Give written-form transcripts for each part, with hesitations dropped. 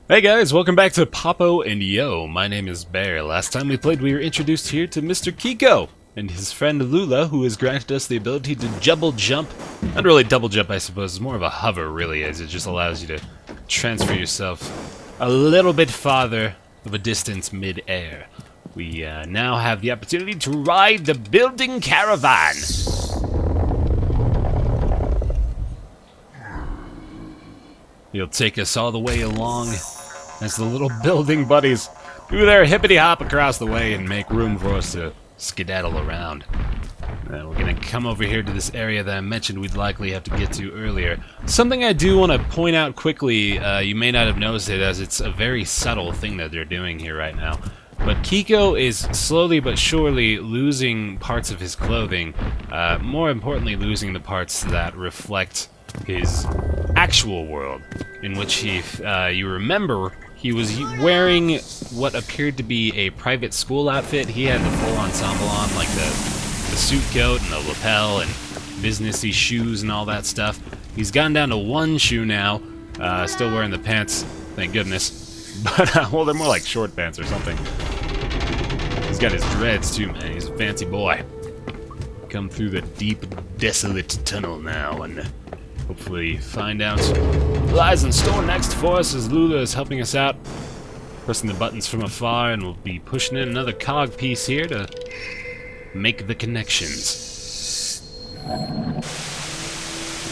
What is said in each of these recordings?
Hey guys, welcome back to Papo and Yo. My name is Bear. Last time we played, we were introduced here to Mr. Quico and his friend Lula, who has granted us the ability to double jump. Not really double jump, I suppose. It's more of a hover, really, as it just allows you to transfer yourself a little bit farther of a distance mid-air. We now have the opportunity to ride the building caravan. He'll take us all the way along as the little building buddies do their hippity-hop across the way and make room for us to skedaddle around. We're going to come over here to this area that I mentioned we'd likely have to get to earlier. Something I do want to point out quickly, you may not have noticed it as it's a very subtle thing that they're doing here right now. But Quico is slowly but surely losing parts of his clothing, more importantly losing the parts that reflect his actual world, in which you remember, he was wearing what appeared to be a private school outfit. He had the full ensemble on, like the suit coat and the lapel and businessy shoes and all that stuff. He's gone down to one shoe now, still wearing the pants, thank goodness. But, well, they're more like short pants or something. He's got his dreads too, man. He's a fancy boy. Come through the deep, desolate tunnel now and hopefully find out what lies in store next for us as Lula is helping us out. Pressing the buttons from afar, and we'll be pushing in another cog piece here to make the connections.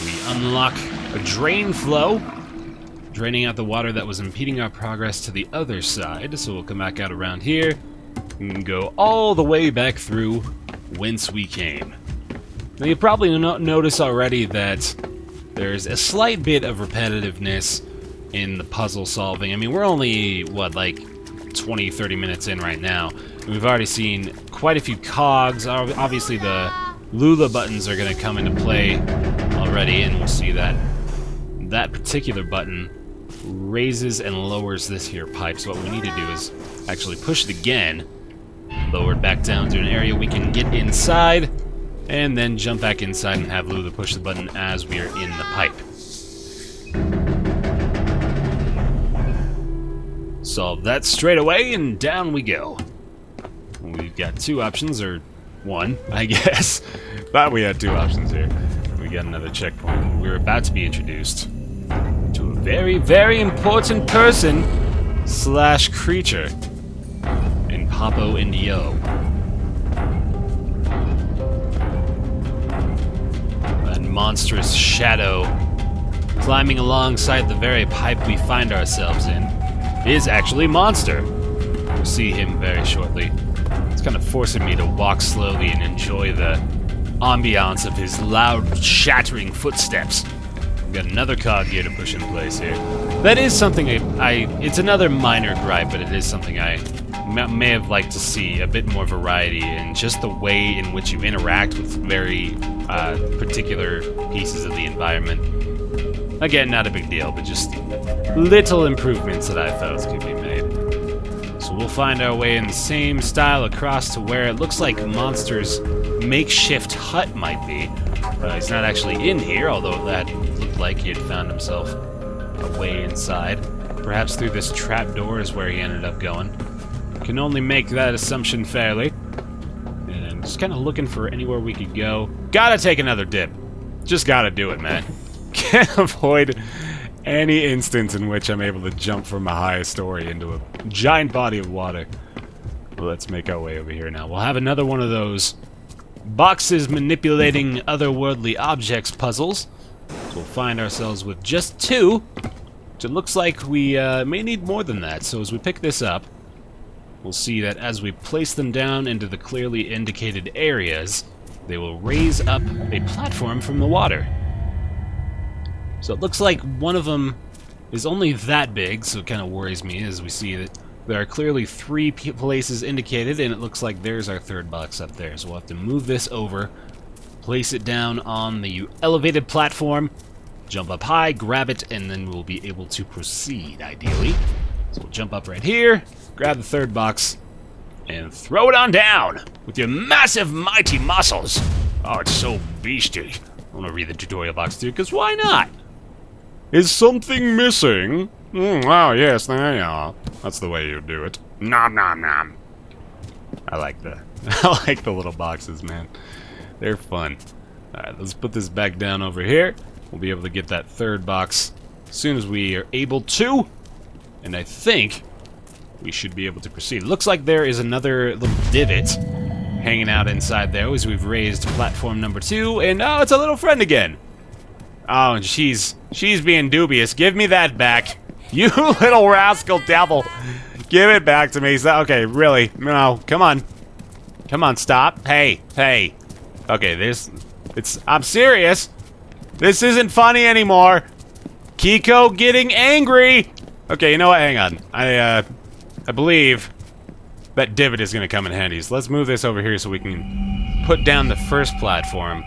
We unlock a drain flow, draining out the water that was impeding our progress to the other side. So we'll come back out around here and go all the way back through whence we came. Now you probably notice already that there's a slight bit of repetitiveness in the puzzle solving. I mean, we're only, what, like 20, 30 minutes in right now. We've already seen quite a few cogs. Obviously, the Lula buttons are going to come into play already, and we'll see that that particular button raises and lowers this here pipe. So what we need to do is actually push it again, lower it back down to an area we can get inside, and then jump back inside and have Lula push the button as we are in the pipe. Solve that straight away, and down we go. We've got two options, or one, I guess. Thought we had two options here. We got another checkpoint. We're about to be introduced to a very, very important person / creature in Papo and Yo. Monstrous shadow climbing alongside the very pipe we find ourselves in is actually Monster. We'll see him very shortly. It's kind of forcing me to walk slowly and enjoy the ambiance of his loud, shattering footsteps. We've got another cog here to push in place here. That is something it's another minor gripe, but it is something I may have liked to see a bit more variety in just the way in which you interact with very particular pieces of the environment. Again, not a big deal, but just little improvements that I felt could be made. So we'll find our way in the same style across to where it looks like Monster's makeshift hut might be. He's not actually in here, although that looked like he had found himself a way inside. Perhaps through this trap door is where he ended up going. Can only make that assumption fairly. And just kind of looking for anywhere we could go. Gotta take another dip. Just gotta do it, man. Can't avoid any instance in which I'm able to jump from a high story into a giant body of water. Well, let's make our way over here now. We'll have another one of those boxes manipulating otherworldly objects puzzles. So we'll find ourselves with just two, which it looks like we may need more than that. So as we pick this up, we'll see that as we place them down into the clearly indicated areas, they will raise up a platform from the water. So it looks like one of them is only that big, so it kind of worries me as we see that there are clearly three places indicated, and it looks like there's our third box up there. So we'll have to move this over, place it down on the elevated platform, jump up high, grab it, and then we'll be able to proceed, ideally. So we'll jump up right here, grab the third box, and throw it on down with your massive, mighty muscles. Oh, it's so beastie. I want to read the tutorial box too, because why not? Is something missing? Oh, yes, there you are. That's the way you do it. Nom nom nom. I like the I like the little boxes, man. They're fun. Alright, let's put this back down over here. We'll be able to get that third box as soon as we are able to. And I think we should be able to proceed. Looks like there is another little divot hanging out inside there as we've raised platform number 2. And oh, it's a little friend again. Oh, and she's being dubious. Give me that back. You little rascal devil. Give it back to me. Okay, really? No, come on. Come on, stop. Hey. Okay, I'm serious. This isn't funny anymore. Quico getting angry. Okay, you know what? Hang on. I believe that divot is going to come in handy. So let's move this over here so we can put down the first platform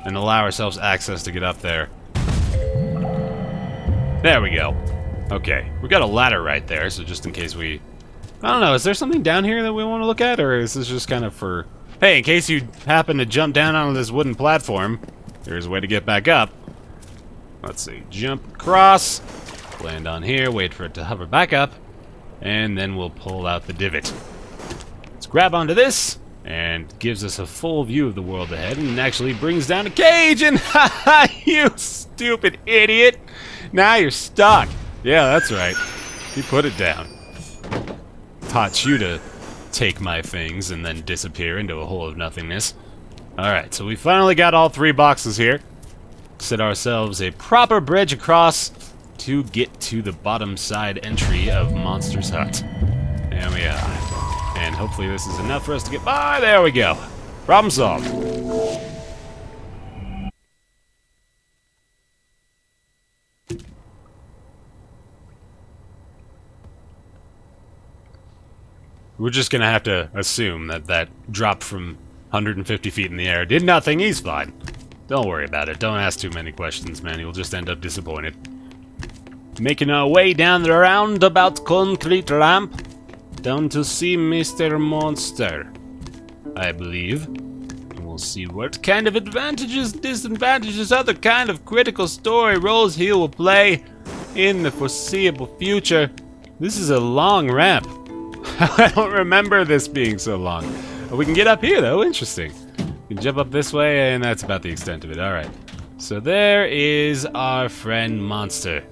and allow ourselves access to get up there. There we go. Okay, we got a ladder right there, so just in case we... I don't know, is there something down here that we want to look at, or is this just kind of for... Hey, in case you happen to jump down onto this wooden platform, there's a way to get back up. Let's see, jump across, land on here, wait for it to hover back up, and then we'll pull out the divot. Let's grab onto this, and gives us a full view of the world ahead, and actually brings down a cage, and haha, you stupid idiot! Now you're stuck. Yeah, that's right. You put it down. Taught you to take my things and then disappear into a hole of nothingness. Alright, so we finally got all 3 boxes here. Set ourselves a proper bridge across to get to the bottom side entry of Monster's Hut. There we are. And hopefully this is enough for us to get by. There we go. Problem solved. We're just gonna have to assume that that drop from 150 feet in the air did nothing. He's fine. Don't worry about it. Don't ask too many questions, man. You'll just end up disappointed. Making our way down the roundabout concrete ramp down to see Mr. Monster, I believe. And we'll see what kind of advantages, disadvantages, other kind of critical story roles he will play in the foreseeable future. This is a long ramp. I don't remember this being so long. But we can get up here, though. Interesting. We can jump up this way, and that's about the extent of it. Alright. So there is our friend Monster,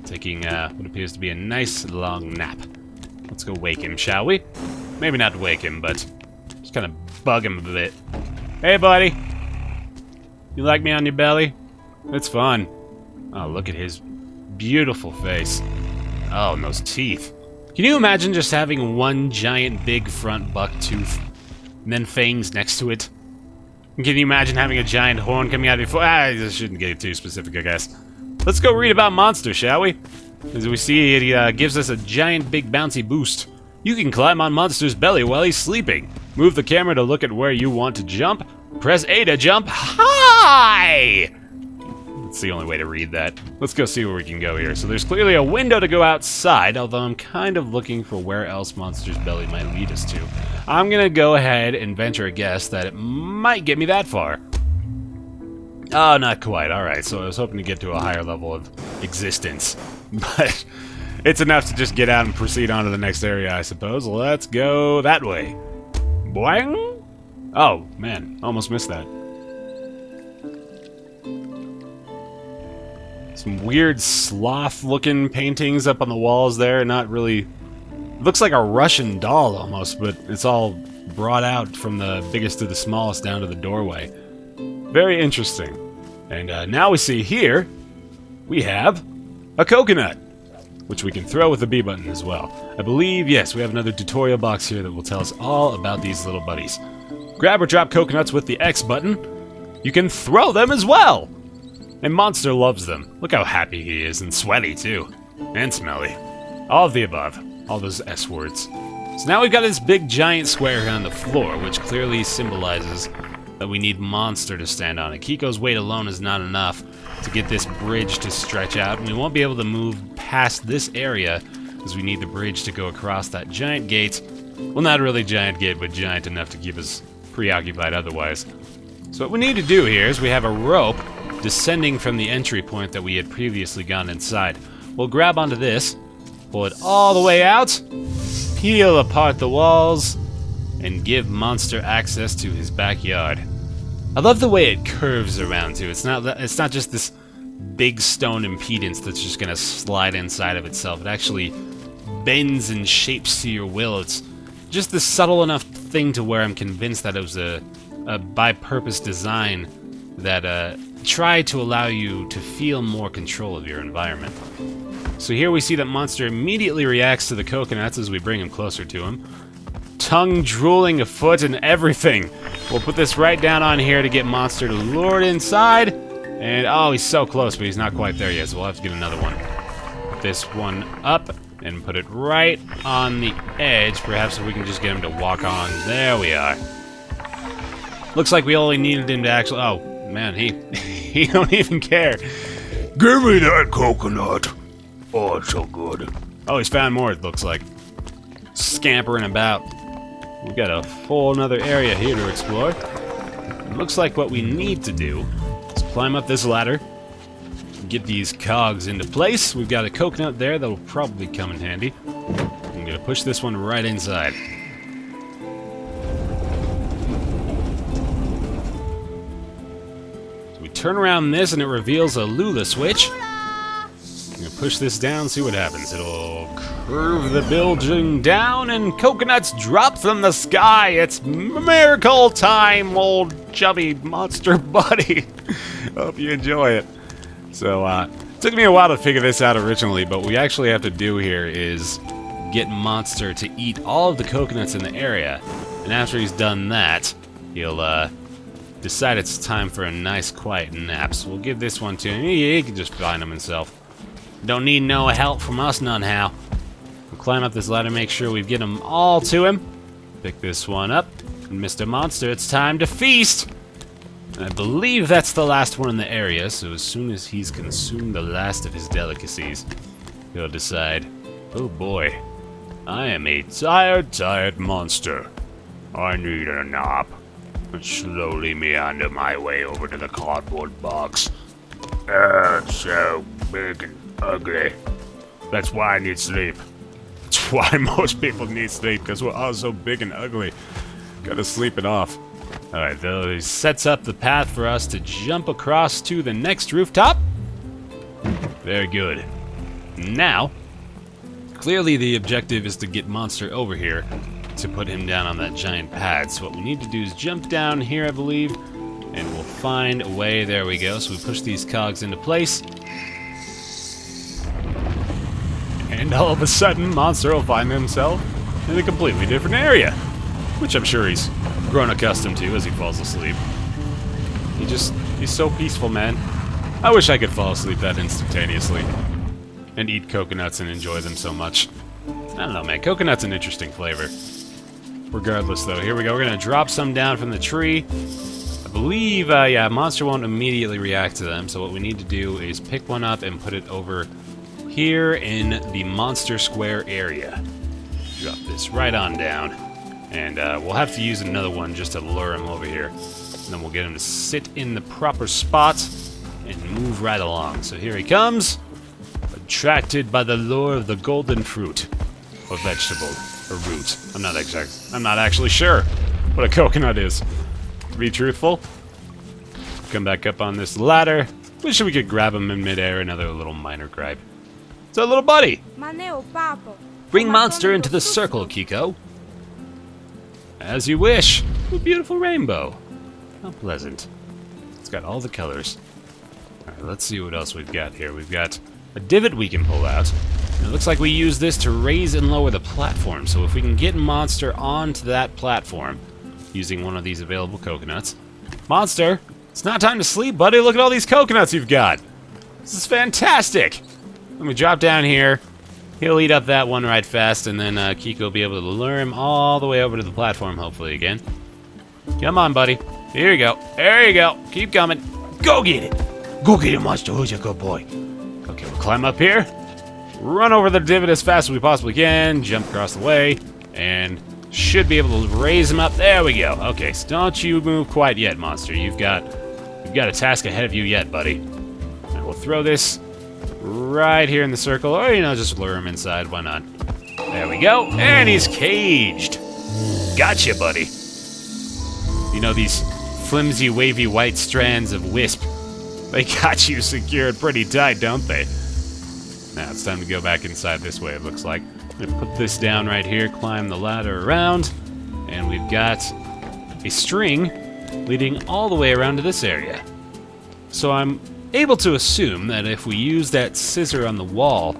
taking what appears to be a nice long nap. Let's go wake him, shall we? Maybe not wake him, but just kind of bug him a bit. Hey, buddy. You like me on your belly? It's fun. Oh, look at his beautiful face. Oh, and those teeth. Can you imagine just having one giant big front buck tooth and then fangs next to it? And can you imagine having a giant horn coming out of your foot? I shouldn't get too specific, I guess. Let's go read about Monster, shall we? As we see, it gives us a giant big bouncy boost. You can climb on Monster's belly while he's sleeping. Move the camera to look at where you want to jump. Press A to jump high! That's the only way to read that. Let's go see where we can go here. So there's clearly a window to go outside, although I'm kind of looking for where else Monster's belly might lead us to. I'm gonna go ahead and venture a guess that it might get me that far. Oh, not quite. Alright, so I was hoping to get to a higher level of existence. But it's enough to just get out and proceed on to the next area, I suppose. Let's go that way. Boing! Oh, man. Almost missed that. Some weird sloth-looking paintings up on the walls there. Not really... Looks like a Russian doll, almost, but it's all brought out from the biggest to the smallest down to the doorway. Very interesting. And now we see here, we have a coconut, which we can throw with the B button as well. I believe, yes, we have another tutorial box here that will tell us all about these little buddies. Grab or drop coconuts with the X button. You can throw them as well! And Monster loves them. Look how happy he is, and sweaty too. And smelly. All of the above. All those S words. So now we've got this big giant square here on the floor, which clearly symbolizes that we need Monster to stand on it. Quico's weight alone is not enough to get this bridge to stretch out, and we won't be able to move past this area as we need the bridge to go across that giant gate. Well, not really giant gate, but giant enough to keep us preoccupied otherwise. So what we need to do here is we have a rope descending from the entry point that we had previously gone inside. We'll grab onto this, Pull it all the way out, peel apart the walls, and give Monster access to his backyard. I love the way it curves around too. It's not just this big stone impedance that's just gonna slide inside of itself. It actually bends and shapes to your will. It's just this subtle enough thing to where I'm convinced that it was a by-purpose design that tried to allow you to feel more control of your environment. So here we see that Monster immediately reacts to the coconuts as we bring him closer to him. Tongue drooling, a foot, and everything. We'll put this right down on here to get Monster to lure it inside. And, oh, he's so close, but he's not quite there yet, so we'll have to get another one. Put this one up and put it right on the edge. Perhaps if we can just get him to walk on. There we are. Looks like we only needed him to actually... Oh, man, he don't even care. Give me that coconut. Oh, it's so good. Oh, he's found more, it looks like. Scampering about. We've got a full another area here to explore. It looks like what we need to do is climb up this ladder, get these cogs into place. We've got a coconut there that'll probably come in handy. I'm gonna push this one right inside. So we turn around this and it reveals a Lula switch. I'm gonna push this down, see what happens. It'll curve the building down and coconuts drop from the sky. It's miracle time, old chubby monster buddy. Hope you enjoy it. So, it took me a while to figure this out originally, but what we actually have to do here is get Monster to eat all of the coconuts in the area. And after he's done that, he'll, decide it's time for a nice quiet nap. So we'll give this one to him. He can just find him himself. Don't need no help from us none how. We'll climb up this ladder, make sure we get them all to him. Pick this one up. And Mr. Monster, it's time to feast! And I believe that's the last one in the area, so as soon as he's consumed the last of his delicacies, he'll decide, oh boy, I am a tired monster. I need a nap. And slowly meander my way over to the cardboard box. It's so big and ugly. That's why I need sleep. That's why most people need sleep, because we're all so big and ugly. Gotta sleep it off. Alright, though, he sets up the path for us to jump across to the next rooftop. Very good. Now, clearly the objective is to get Monster over here to put him down on that giant pad. So what we need to do is jump down here, I believe, and we'll find a way. There we go. So we push these cogs into place. And all of a sudden, Monster will find himself in a completely different area, which I'm sure he's grown accustomed to as he falls asleep. He's so peaceful, man. I wish I could fall asleep that instantaneously and eat coconuts and enjoy them so much. I don't know, man. Coconut's an interesting flavor. Regardless, though, here we go. We're gonna drop some down from the tree. I believe, yeah, Monster won't immediately react to them, so what we need to do is pick one up and put it over here in the Monster Square area. Drop this right on down. And we'll have to use another one just to lure him over here. And then we'll get him to sit in the proper spot and move right along. So here he comes, attracted by the lure of the golden fruit, or vegetable, or root. I'm not actually sure what a coconut is, to be truthful. Come back up on this ladder. Wish we could grab him in midair. Another little minor gripe. So, little buddy, bring Monster into the circle, Quico. As you wish. A beautiful rainbow. How pleasant. It's got all the colors. Alright, let's see what else we've got here. We've got a divot we can pull out. And it looks like we use this to raise and lower the platform. So if we can get Monster onto that platform using one of these available coconuts. Monster, it's not time to sleep, buddy. Look at all these coconuts you've got. This is fantastic. Let me drop down here. He'll eat up that one right fast, and then Quico will be able to lure him all the way over to the platform, hopefully, again. Come on, buddy. Here you go. There you go. Keep coming. Go get it. Go get it, Monster. Who's a good boy? Okay, we'll climb up here. Run over the divot as fast as we possibly can. Jump across the way. And should be able to raise him up. There we go. Okay, so don't you move quite yet, Monster. You've got a task ahead of you yet, buddy. And we'll throw this right here in the circle, or, you know, just lure him inside. Why not? There we go. And he's caged. Gotcha, buddy. You know, these flimsy, wavy white strands of wisp, they got you secured pretty tight, don't they? Now it's time to go back inside this way, it looks like. I'm gonna put this down right here, climb the ladder around, and we've got a string leading all the way around to this area. So I'm able to assume that if we use that scissor on the wall,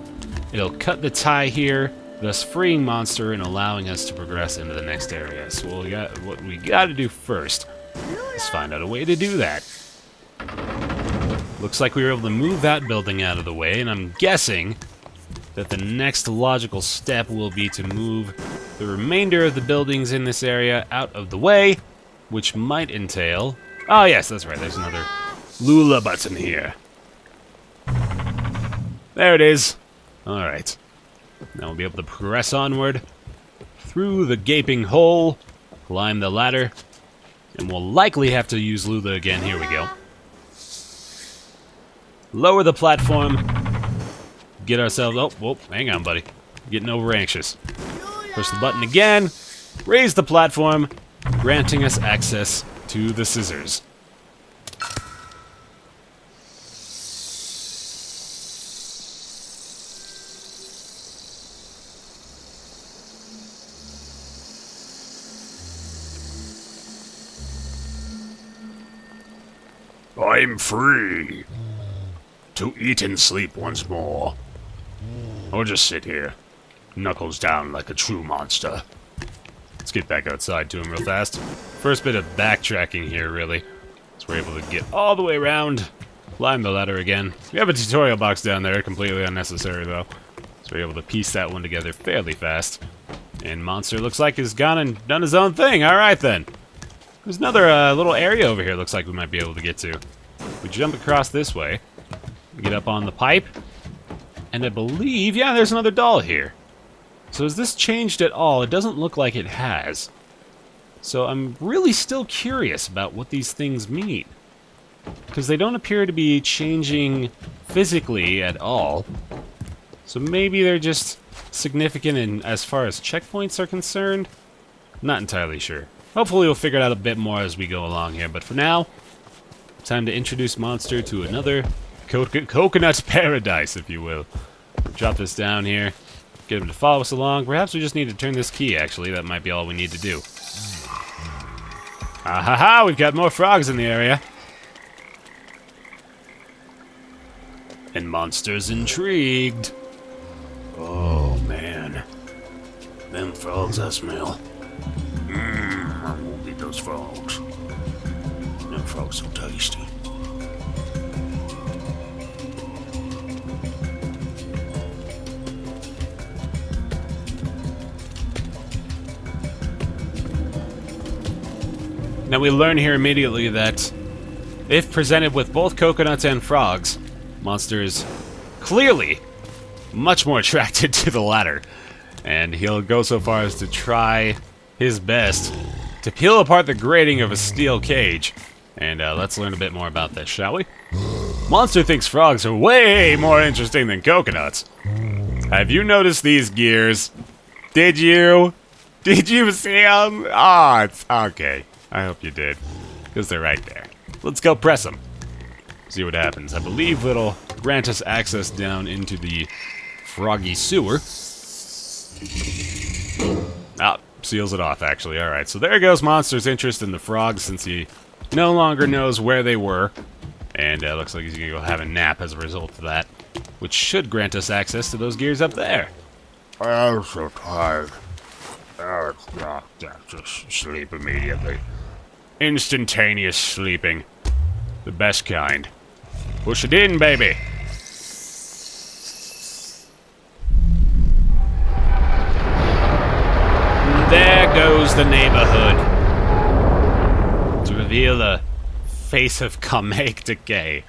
it'll cut the tie here, thus freeing Monster and allowing us to progress into the next area. So what we got to do first is find out a way to do that. Looks like we were able to move that building out of the way, and I'm guessing that the next logical step will be to move the remainder of the buildings in this area out of the way, which might entail... Oh yes, that's right, there's another Lula button here. There it is. Alright. Now we'll be able to progress onward through the gaping hole, climb the ladder, and we'll likely have to use Lula again. Here we go. Lower the platform, get ourselves... Oh, whoa, hang on, buddy. Getting over anxious. Push the button again, raise the platform, granting us access to the scissors. I'm free to eat and sleep once more. Or just sit here, knuckles down like a true monster. Let's get back outside to him real fast. First bit of backtracking here, really. So we're able to get all the way around, climb the ladder again. We have a tutorial box down there, completely unnecessary though. So we're able to piece that one together fairly fast. And Monster looks like he's gone and done his own thing. Alright then. There's another little area over here looks like we might be able to get to. We jump across this way, get up on the pipe, and I believe, yeah, there's another doll here. So has this changed at all? It doesn't look like it has. So I'm really still curious about what these things mean. Because they don't appear to be changing physically at all. So maybe they're just significant in as far as checkpoints are concerned? Not entirely sure. Hopefully we'll figure it out a bit more as we go along here, but for now, time to introduce Monster to another coconut paradise, if you will. Drop this down here, get him to follow us along. Perhaps we just need to turn this key, actually. That might be all we need to do. Ah ha ha, we've got more frogs in the area. And Monster's intrigued. Oh man, them frogs I smell. I won't eat those frogs. Them frogs so tasty. Now we learn here immediately that if presented with both coconuts and frogs, Monster is clearly much more attracted to the latter. And he'll go so far as to try his best to peel apart the grating of a steel cage. And let's learn a bit more about this, shall we? Monster thinks frogs are way more interesting than coconuts. Have you noticed these gears? Did you? Did you see them? Ah, it's okay. I hope you did, because they're right there. Let's go press them. See what happens. I believe it'll grant us access down into the froggy sewer. Ah, seals it off, actually. Alright, so there goes Monster's interest in the frogs, since he no longer knows where they were. And looks like he's going to go have a nap as a result of that, which should grant us access to those gears up there. I'm so tired. Just sleep immediately. Instantaneous sleeping. The best kind. Push it in, baby. There goes the neighborhood. To reveal the face of Kamek Decay.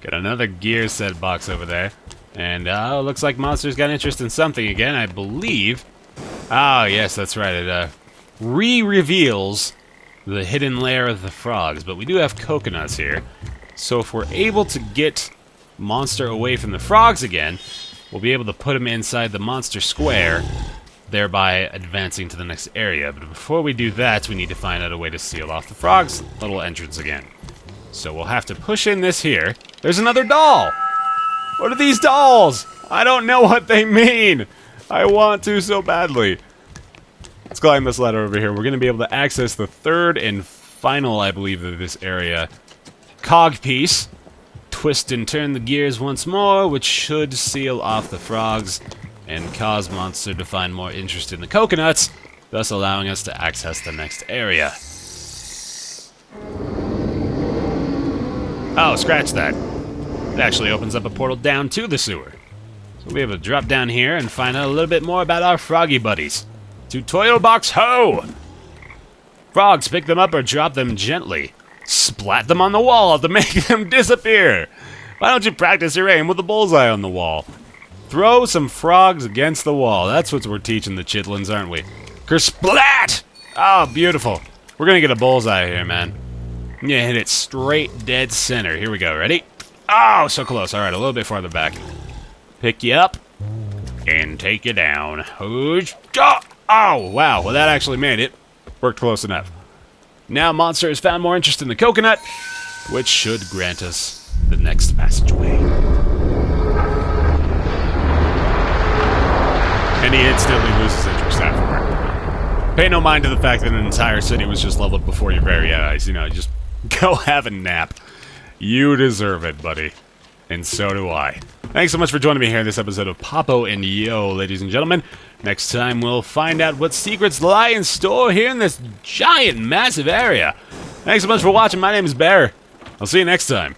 Got another gear set box over there. And looks like Monster's got interest in something again, I believe. Oh, yes, that's right. It re-reveals the hidden lair of the frogs. But we do have coconuts here. So if we're able to get monster away from the frogs again, we'll be able to put him inside the monster square, thereby advancing to the next area. But before we do that, we need to find out a way to seal off the frog's little entrance again. So we'll have to push in this here. There's another doll! What are these dolls? I don't know what they mean! I want to so badly. Let's climb this ladder over here. We're going to be able to access the third and final, I believe, of this area. Cog piece. Twist and turn the gears once more, which should seal off the frogs and cause Monster to find more interest in the coconuts, thus allowing us to access the next area. Oh, scratch that. It actually opens up a portal down to the sewer. So we'll be able to drop down here and find out a little bit more about our froggy buddies. Tutorial box ho! Frogs, pick them up or drop them gently. Splat them on the wall to make them disappear. Why don't you practice your aim with a bullseye on the wall? Throw some frogs against the wall. That's what we're teaching the chitlins, aren't we? Kersplat! Oh, beautiful. We're gonna get a bullseye here, man. Yeah, hit it straight dead center. Here we go. Ready? Oh, so close. All right, a little bit farther back. Pick you up and take you down. Oh, wow. Well, that actually made it. Worked close enough. Now Monster has found more interest in the coconut, which should grant us the next passageway. And he instantly loses interest afterward. Pay no mind to the fact that an entire city was just leveled before your very eyes. You know, just go have a nap. You deserve it, buddy. And so do I. Thanks so much for joining me here in this episode of Papo and Yo, ladies and gentlemen. Next time, we'll find out what secrets lie in store here in this giant, massive area. Thanks so much for watching. My name is Bear. I'll see you next time.